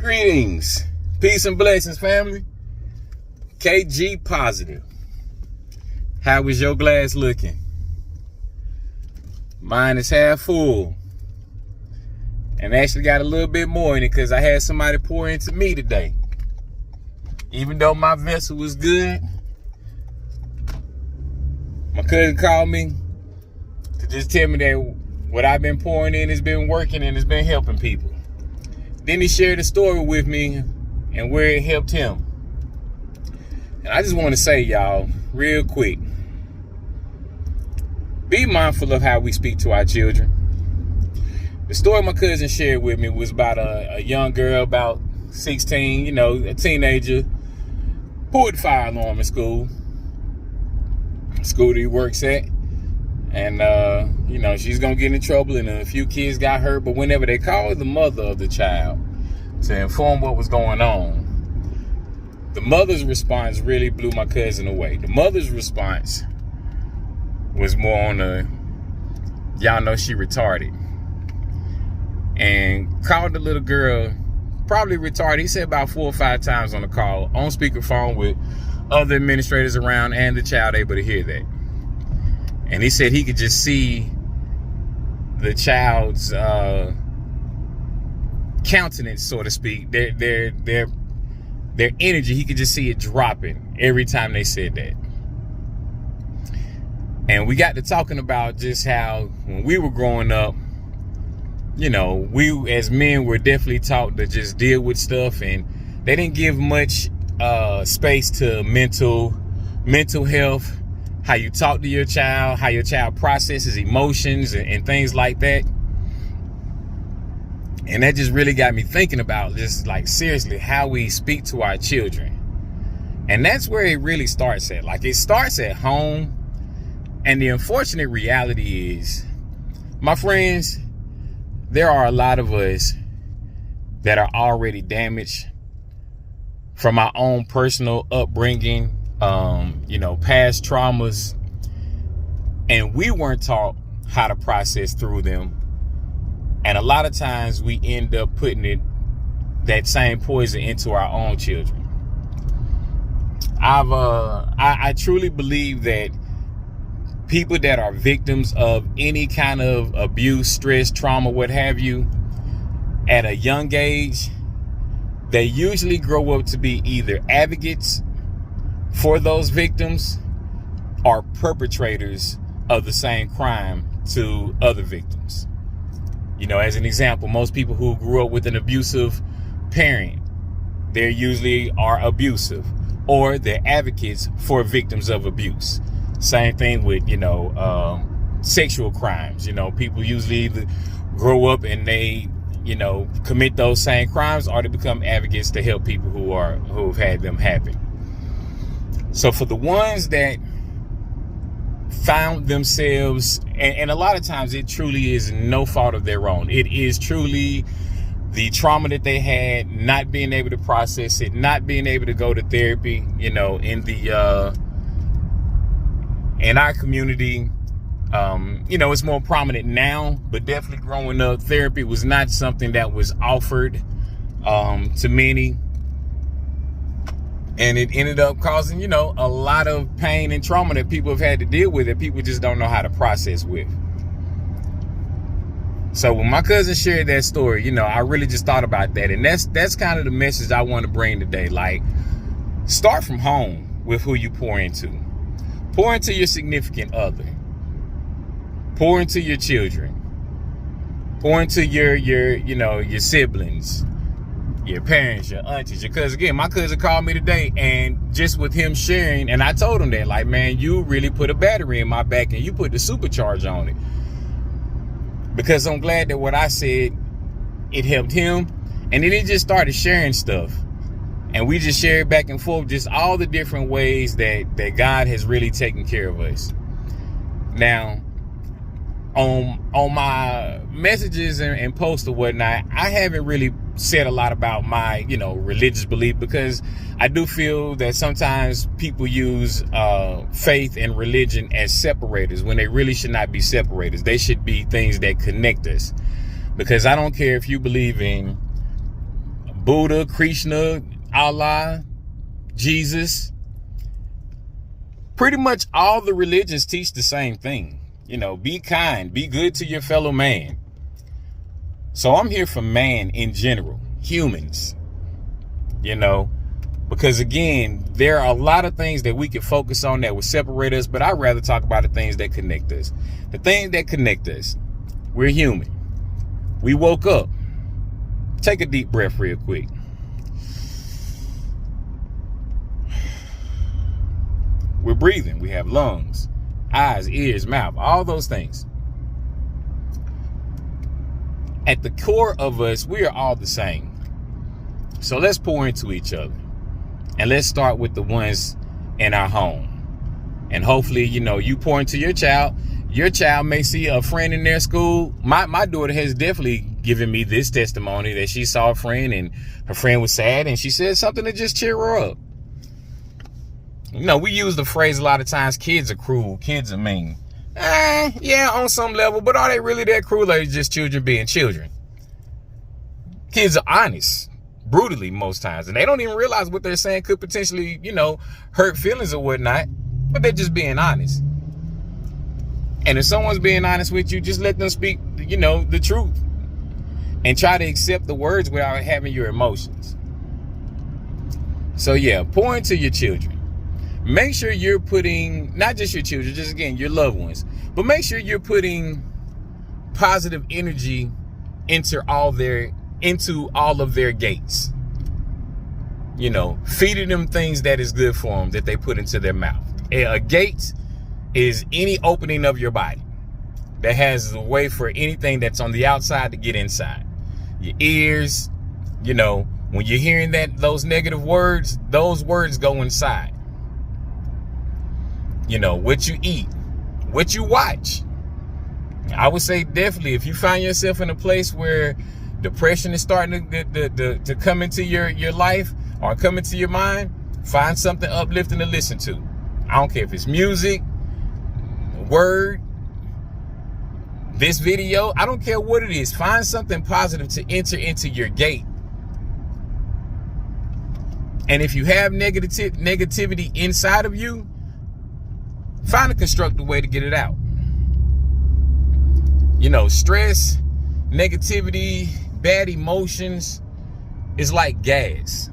Greetings, peace and blessings, family. KG Positive. How is your glass looking? Mine is half full. And actually got a little bit more in it because I had somebody pour into me today. Even though my vessel was good, my cousin called me to just tell me that what I've been pouring in has been working and it's been helping people. Then he shared a story with me and where it helped him. And I just want to say, y'all, real quick, be mindful of how we speak to our children. The story my cousin shared with me was about a young girl, about 16, a teenager, pulled the fire alarm in school that he works at. And, she's going to get in trouble and a few kids got hurt. But whenever they called the mother of the child to inform what was going on, the mother's response really blew my cousin away. The mother's response was more on y'all know she retarded. And called the little girl, probably retarded. He said about 4 or 5 times on the call, on speakerphone with other administrators around and the child able to hear that. And he said he could just see the child's countenance, so to speak, their energy. He could just see it dropping every time they said that. And we got to talking about just how when we were growing up, we as men were definitely taught to just deal with stuff, and they didn't give much space to mental health. How you talk to your child, how your child processes emotions and things like that. And that just really got me thinking about just like seriously how we speak to our children. And that's where it really starts at. Like it starts at home. And the unfortunate reality is, my friends, there are a lot of us that are already damaged from our own personal upbringing, past traumas, and we weren't taught how to process through them. And a lot of times we end up putting that same poison into our own children. I truly believe that people that are victims of any kind of abuse, stress, trauma, what have you, at a young age, they usually grow up to be either advocates for those victims are perpetrators of the same crime to other victims. As an example, most people who grew up with an abusive parent, they usually are abusive, or they're advocates for victims of abuse. Same thing with, sexual crimes. People usually either grow up and they, commit those same crimes, or they become advocates to help people who've had them happen. So for the ones that found themselves, and a lot of times it truly is no fault of their own. It is truly the trauma that they had, not being able to process it, not being able to go to therapy. In our community, it's more prominent now, but definitely growing up, therapy was not something that was offered to many. And it ended up causing, a lot of pain and trauma that people have had to deal with that people just don't know how to process with. So when my cousin shared that story, I really just thought about that. And that's kind of the message I want to bring today. Like, start from home with who you pour into. Pour into your significant other. Pour into your children. Pour into your siblings, your parents, your aunties, because again, my cousin called me today, and just with him sharing, and I told him that, like, man, you really put a battery in my back and you put the supercharge on it. Because I'm glad that what I said, it helped him. And then he just started sharing stuff. And we just shared back and forth just all the different ways that God has really taken care of us. Now, on my messages and posts or whatnot, I haven't really said a lot about my, religious belief, because I do feel that sometimes people use faith and religion as separators when they really should not be separators. They should be things that connect us. Because I don't care if you believe in Buddha, Krishna, Allah, Jesus. Pretty much all the religions teach the same thing. You know, be kind, be good to your fellow man. So I'm here for man in general, humans, you know, because again, there are a lot of things that we can focus on that will separate us, but I'd rather talk about the things that connect us. The things that connect us. We're human. We woke up. Take a deep breath real quick. We're breathing. We have lungs, eyes, ears, mouth, all those things. At the core of us, we are all the same. So let's pour into each other. And let's start with the ones in our home. And hopefully, you know, you pour into your child. Your child may see a friend in their school. My daughter has definitely given me this testimony that she saw a friend and her friend was sad and she said something to just cheer her up. You know, we use the phrase a lot of times, kids are cruel, kids are mean. Yeah, on some level, but are they really that cruel, or are they just children being children? Kids are honest, brutally most times, and they don't even realize what they're saying could potentially, you know, hurt feelings or whatnot, but they're just being honest. And if someone's being honest with you, just let them speak, you know, the truth, and try to accept the words without having your emotions. So yeah, pour into your children. Make sure you're putting, not just your children, just again, your loved ones, but make sure you're putting positive energy into all of their gates. You know, feeding them things that is good for them that they put into their mouth. A gate is any opening of your body that has a way for anything that's on the outside to get inside. Your ears, you know, when you're hearing those negative words, those words go inside. You know, what you eat, what you watch. I would say definitely if you find yourself in a place where depression is starting to come into your life or come into your mind, find something uplifting to listen to. I don't care if it's music, word, this video, I don't care what it is. Find something positive to enter into your gate. And if you have negativity inside of you, find a constructive way to get it out. You know, stress, negativity, bad emotions is like gas.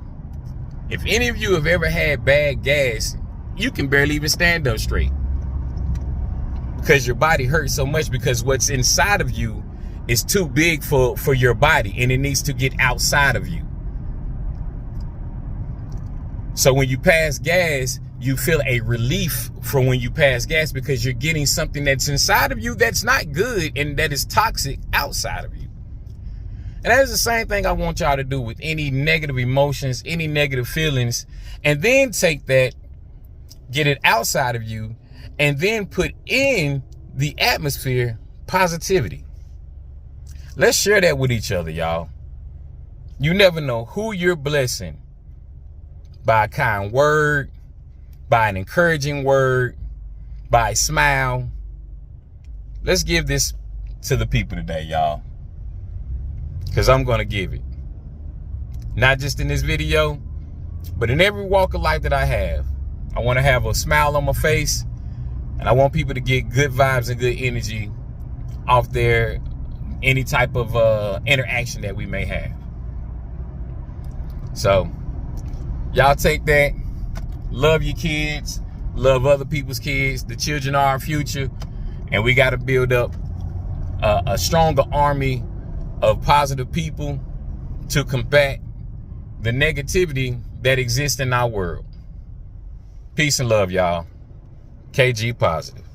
If any of you have ever had bad gas, you can barely even stand up straight because your body hurts so much because what's inside of you is too big for your body and it needs to get outside of you. So when you pass gas, you feel a relief from when you pass gas because you're getting something that's inside of you that's not good and that is toxic outside of you. And that is the same thing I want y'all to do with any negative emotions, any negative feelings, and then take that, get it outside of you, and then put in the atmosphere positivity. Let's share that with each other, y'all. You never know who you're blessing by a kind word, by an encouraging word, by a smile. Let's give this to the people today, y'all. Because I'm going to give it. Not just in this video, but in every walk of life that I have. I want to have a smile on my face. And I want people to get good vibes and good energy off their any type of interaction that we may have. So, y'all take that. Love your kids. Love other people's kids. The children are our future. And we got to build up a stronger army of positive people to combat the negativity that exists in our world. Peace and love, y'all. KG Positive.